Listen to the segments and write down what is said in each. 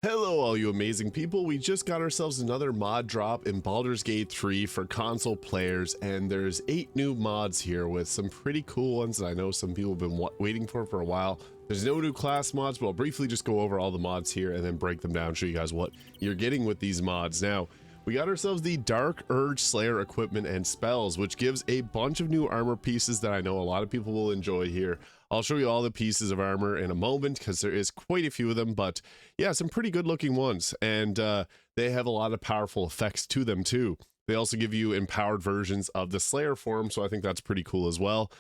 Hello all you amazing people, we just got ourselves another mod drop in Baldur's Gate 3 for console players, and there's 8 new mods here with some pretty cool ones that I know some people have been waiting for a while. There's no new class mods, but I'll briefly just go over all the mods here and then break them down, show you guys what you're getting with these mods. Now, we got ourselves the Dark Urge Slayer equipment and spells, which gives a bunch of new armor pieces that I know a lot of people will enjoy here. I'll show you all the pieces of armor in a moment because there is quite a few of them, but yeah, some pretty good looking ones, and they have a lot of powerful effects to them too. They also give you empowered versions of the Slayer form, so I think that's pretty cool as well.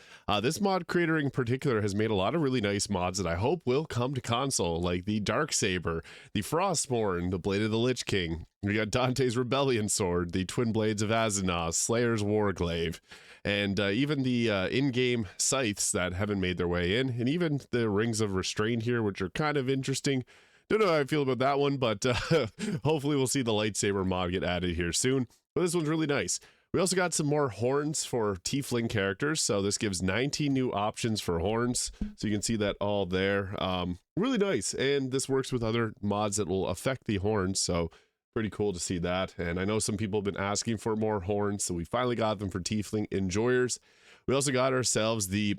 This mod creator in particular has made a lot of really nice mods that I hope will come to console, like the Dark Saber, the Frostborn, the Blade of the Lich King. We got Dante's Rebellion Sword, the Twin Blades of Azeroth, Slayer's Warglaive, and even the in-game scythes that haven't made their way in, and even the Rings of Restraint here, which are kind of interesting. Don't know how I feel about that one, but hopefully we'll see the lightsaber mod get added here soon. But this one's really nice. We also got some more horns for tiefling characters, so this gives 19 new options for horns, so you can see that all there. Really nice, and this works with other mods that will affect the horns, so pretty cool to see that. And I know some people have been asking for more horns, so we finally got them for tiefling enjoyers. We also got ourselves the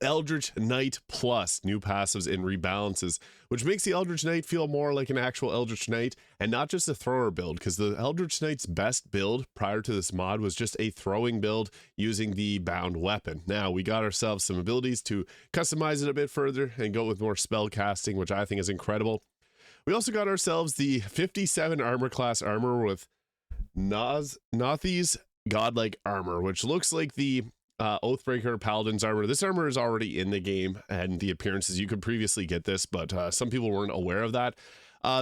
Eldritch Knight Plus new passives and rebalances, which makes the Eldritch Knight feel more like an actual Eldritch Knight and not just a thrower build, because the Eldritch Knight's best build prior to this mod was just a throwing build using the bound weapon. Now we got ourselves some abilities to customize it a bit further and go with more spell casting, which I think is incredible. We also got ourselves the 57 armor class armor with Nothi's godlike armor, which looks like the Oathbreaker Paladin's armor. This armor is already in the game, and the appearances, you could previously get this, but some people weren't aware of that.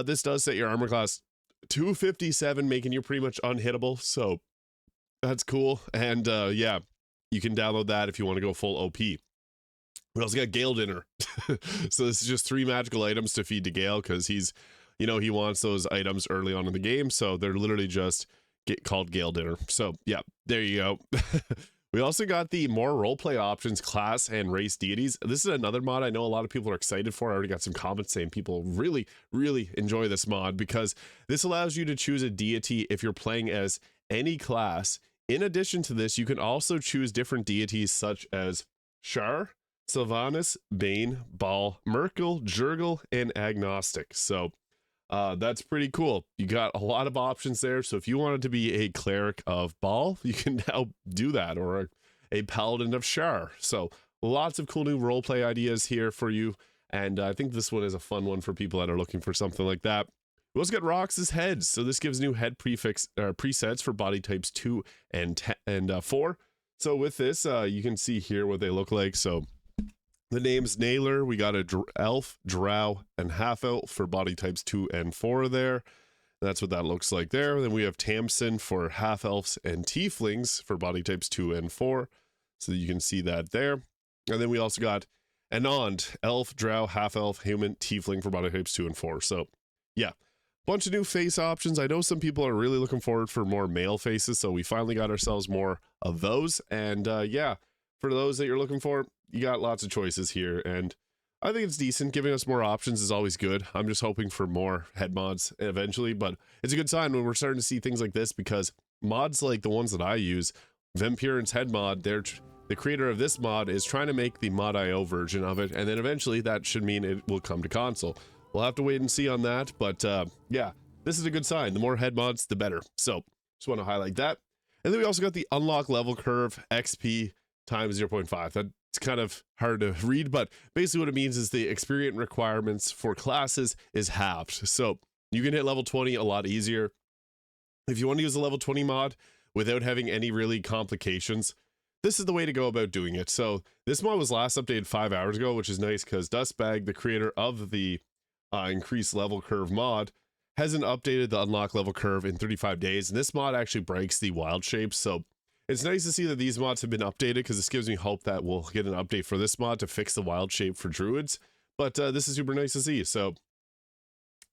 This does set your armor class to 57, making you pretty much unhittable, so that's cool. And yeah, you can download that if you want to go full OP. We also got Gale Dinner. So this is just 3 magical items to feed to Gale, because he's, you know, he wants those items early on in the game, so they're literally just called Gale Dinner. So yeah, there you go. We also got the more roleplay options, class and race deities. This is another mod I know a lot of people are excited for. I already got some comments saying people really enjoy this mod, because this allows you to choose a deity if you're playing as any class. In addition to this, you can also choose different deities such as Shar, Sylvanas, Bane, Baal, Merkel, Jurgle, and Agnostic. So that's pretty cool. You got a lot of options there. So if you wanted to be a cleric of Baal, you can now do that, or a paladin of Shar. So lots of cool new roleplay ideas here for you. And I think this one is a fun one for people that are looking for something like that. We also got Rox's heads. So this gives new head presets for body types 2 and 4. So with this, you can see here what they look like. So the name's Nailer. We got a elf, drow, and half elf for body types 2 and 4 there. That's what that looks like there. Then we have Tamsin for half elves and tieflings for body types 2 and 4. So you can see that there. And then we also got Anand, elf, drow, half elf, human, tiefling for body types 2 and 4. So yeah, bunch of new face options. I know some people are really looking forward for more male faces, so we finally got ourselves more of those. And yeah, for those that you're looking for, you got lots of choices here, and I think it's decent. Giving us more options is always good. I'm just hoping for more head mods eventually, but it's a good sign when we're starting to see things like this, because mods like the ones that I use, Vampirant's head mod, the creator of this mod is trying to make the mod.io version of it, and then eventually that should mean it will come to console. We'll have to wait and see on that, but yeah, this is a good sign. The more head mods, the better. So just want to highlight that. And then we also got the unlock level curve XP times 0.5. That's kind of hard to read, but basically what it means is the experience requirements for classes is halved. So you can hit level 20 a lot easier. If you want to use a level 20 mod without having any really complications, this is the way to go about doing it. So this mod was last updated 5 hours ago, which is nice, because Dustbag, the creator of the increased level curve mod, hasn't updated the unlock level curve in 35 days, and this mod actually breaks the wild shapes. So it's nice to see that these mods have been updated, because this gives me hope that we'll get an update for this mod to fix the wild shape for druids. But this is super nice to see. So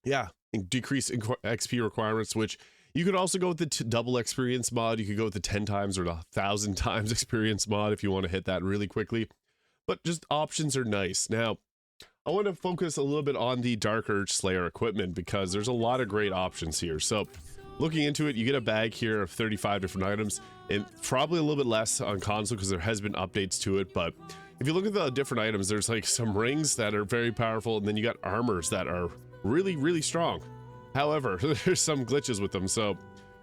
yeah, decrease XP requirements, which you could also go with the double experience mod. You could go with the 10 times or the 1,000 times experience mod if you want to hit that really quickly. But just options are nice. Now, I want to focus a little bit on the Dark Urge Slayer equipment because there's a lot of great options here. So looking into it, you get a bag here of 35 different items, and probably a little bit less on console because there has been updates to it. But if you look at the different items, there's like some rings that are very powerful, and then you got armors that are really, really strong. However, there's some glitches with them. So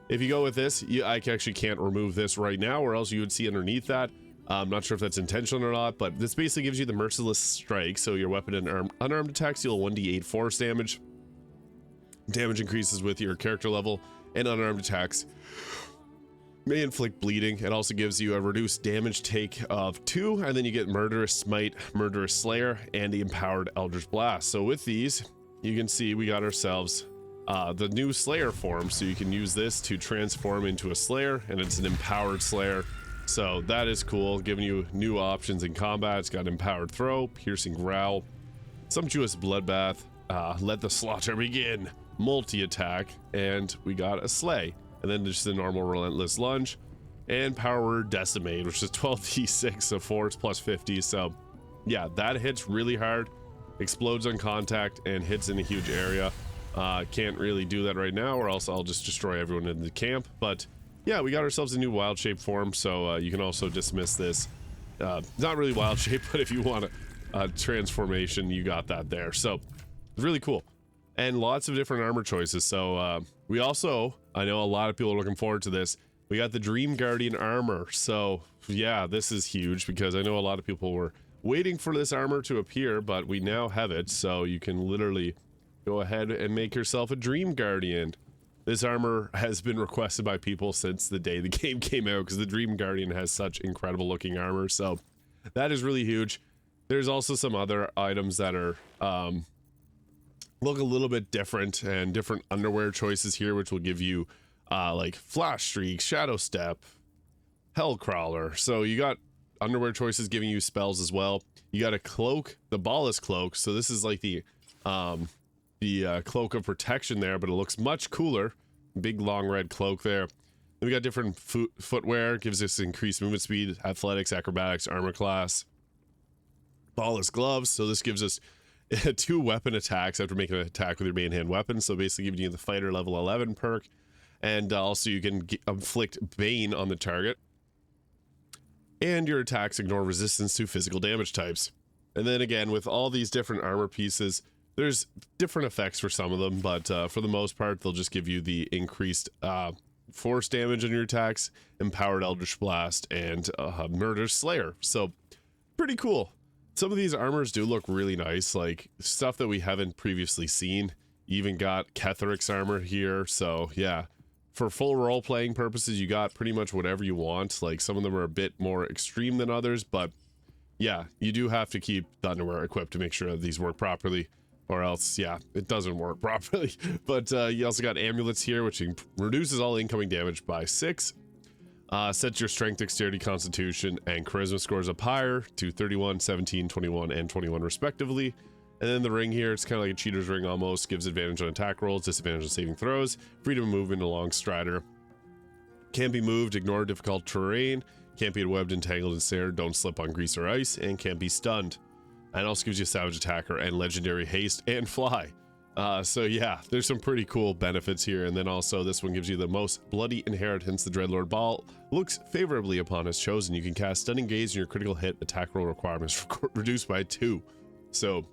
if you go with this, I actually can't remove this right now, or else you would see underneath that. I'm not sure if that's intentional or not, but this basically gives you the Merciless Strike. So your weapon and unarmed attacks deal 1d8 force damage. Damage increases with your character level, and unarmed attacks may inflict bleeding. It also gives you a reduced damage take of 2, and then you get Murderous Smite, Murderous Slayer, and the Empowered Eldritch Blast. So with these, you can see we got ourselves the new Slayer form, so you can use this to transform into a Slayer, and it's an Empowered Slayer. So that is cool, giving you new options in combat. It's got Empowered Throw, Piercing Growl, Sumptuous Bloodbath, Let the Slaughter Begin, Multi-Attack, and we got a Slay. And then just the normal Relentless Lunge, and Power Word Decimate, which is 12d6 of force plus 50. So yeah, that hits really hard, explodes on contact, and hits in a huge area. Can't really do that right now, or else I'll just destroy everyone in the camp. But yeah, we got ourselves a new wild shape form, so you can also dismiss this. Not really wild shape, but if you want a transformation, you got that there. So it's really cool, and lots of different armor choices. So we also, I know a lot of people are looking forward to this, we got the Dream Guardian armor. So yeah, this is huge because I know a lot of people were waiting for this armor to appear, but we now have it. So you can literally go ahead and make yourself a Dream Guardian. This armor has been requested by people since the day the game came out because the Dream Guardian has such incredible looking armor. So that is really huge. There's also some other items that are look a little bit different, and different underwear choices here, which will give you like Flash Streak, Shadow Step, Hellcrawler. So you got underwear choices giving you spells as well. You got a cloak, the Ballis Cloak. So this is like the cloak of protection there, but it looks much cooler. Big long red cloak there. Then we got different footwear, gives us increased movement speed, athletics, acrobatics, armor class. Ballis gloves, so this gives us 2 weapon attacks after making an attack with your main hand weapon, so basically giving you the fighter level 11 perk. And also you can inflict Bane on the target, and your attacks ignore resistance to physical damage types. And then again, with all these different armor pieces, there's different effects for some of them, but for the most part, they'll just give you the increased force damage on your attacks, Empowered Eldritch Blast, and Murder Slayer. So pretty cool. Some of these armors do look really nice, like stuff that we haven't previously seen. You even got Ketheric's armor here. So yeah, for full role-playing purposes, you got pretty much whatever you want. Like some of them are a bit more extreme than others, but yeah, you do have to keep the underwear equipped to make sure that these work properly, or else, yeah, it doesn't work properly. But you also got amulets here, which reduces all incoming damage by 6. Sets your strength, dexterity, constitution, and charisma scores up higher to 31, 17, 21, and 21 respectively. And then the ring here, it's kind of like a cheater's ring almost, gives advantage on attack rolls, disadvantage on saving throws, freedom of movement along Strider. Can't be moved, ignore difficult terrain, can't be webbed, entangled, ensnared, don't slip on grease or ice, and can't be stunned. And also gives you Savage Attacker and Legendary Haste and Fly. So yeah, there's some pretty cool benefits here. And then also this one gives you the most bloody inheritance. The Dreadlord Ball looks favorably upon as chosen. You can cast Stunning Gaze and your critical hit attack roll requirements reduced by 2. So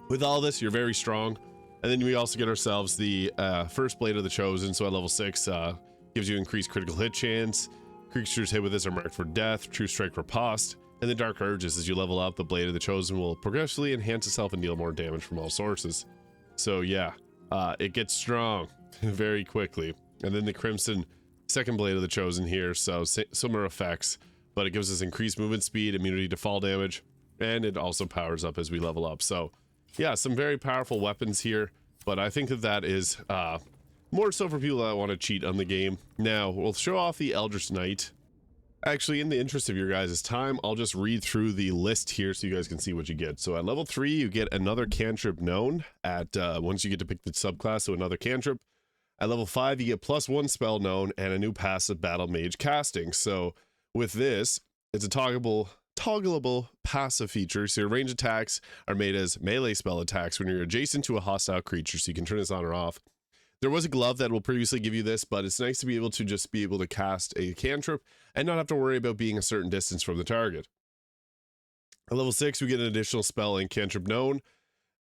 with all this, you're very strong. And then we also get ourselves the First Blade of the Chosen. So at level 6, gives you increased critical hit chance. Creatures hit with this are marked for death. True Strike Riposte. And the Dark Urges, as you level up, the Blade of the Chosen will progressively enhance itself and deal more damage from all sources. So yeah, it gets strong very quickly. And then the Crimson Second Blade of the Chosen here, so similar effects, but it gives us increased movement speed, immunity to fall damage, and it also powers up as we level up. So yeah, some very powerful weapons here, but I think that is more so for people that want to cheat on the game. Now, we'll show off the Eldritch Knight. Actually, in the interest of your guys' time, I'll just read through the list here so you guys can see what you get. So at level 3, you get another cantrip known at once you get to pick the subclass, so another cantrip. At level 5, you get +1 spell known and a new passive Battle Mage casting. So with this, it's a toggleable toggleable passive feature. So your range attacks are made as melee spell attacks when you're adjacent to a hostile creature, so you can turn this on or off. There was a glove that will previously give you this, but it's nice to be able to cast a cantrip and not have to worry about being a certain distance from the target. At level 6, we get an additional spell and cantrip known,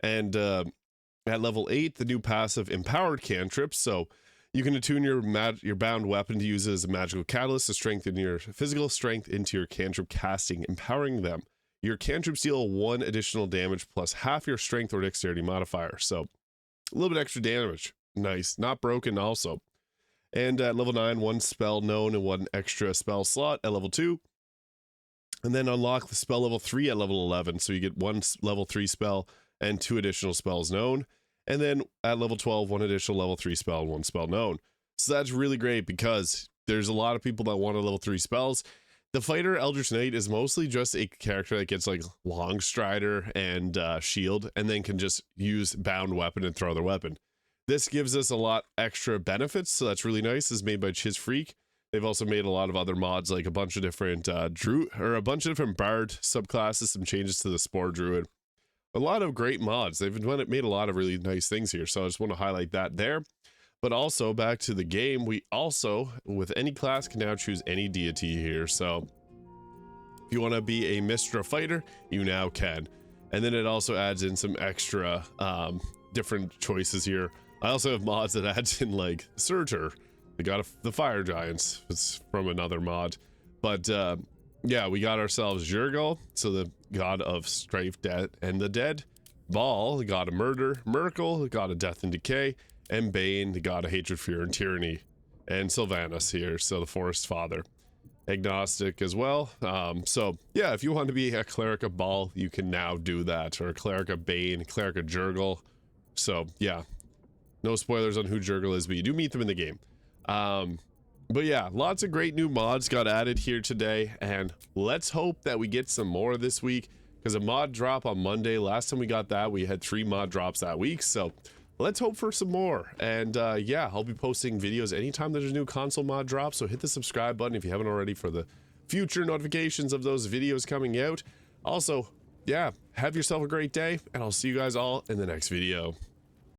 and at level 8, the new passive empowered cantrip. So you can attune your bound weapon to use it as a magical catalyst to strengthen your physical strength into your cantrip casting, empowering them. Your cantrips deal 1 additional damage plus half your strength or dexterity modifier. So a little bit extra damage. Nice. Not broken also. And at level 9, 1 spell known and 1 extra spell slot at level 2. And then unlock the spell level 3 at level 11. So you get 1 level 3 spell and 2 additional spells known. And then at level 12, 1 additional level 3 spell and 1 spell known. So that's really great because there's a lot of people that want a level 3 spells. The fighter Eldritch Knight is mostly just a character that gets like Long Strider and shield, and then can just use bound weapon and throw their weapon. This gives us a lot extra benefits, so that's really nice. It's made by Chiz Freak. They've also made a lot of other mods, like a bunch of different bard subclasses, some changes to the Spore Druid. A lot of great mods. They've made a lot of really nice things here, so I just want to highlight that there. But also, back to the game, we also, with any class, can now choose any deity here. So if you want to be a Mistra fighter, you now can. And then it also adds in some extra different choices here. I also have mods that adds in like Surtur, the god of the fire giants. It's from another mod. But yeah, we got ourselves Jurgal, so the god of strife, death, and the dead. Baal, the god of murder. Merkel, the god of death and decay. And Bane, the god of hatred, fear, and tyranny. And Sylvanas here, so the forest father. Agnostic as well. So yeah, if you want to be a cleric of Baal, you can now do that. Or a cleric of Bane, cleric of Jurgal. So yeah, no spoilers on who Jurgal is, but you do meet them in the game. But yeah, lots of great new mods got added here today, and let's hope that we get some more this week, because a mod drop on Monday. Last time we got that, we had 3 mod drops that week, so let's hope for some more. And yeah, I'll be posting videos anytime there's a new console mod drop, so hit the subscribe button if you haven't already for the future notifications of those videos coming out. Also, yeah, have yourself a great day, and I'll see you guys all in the next video.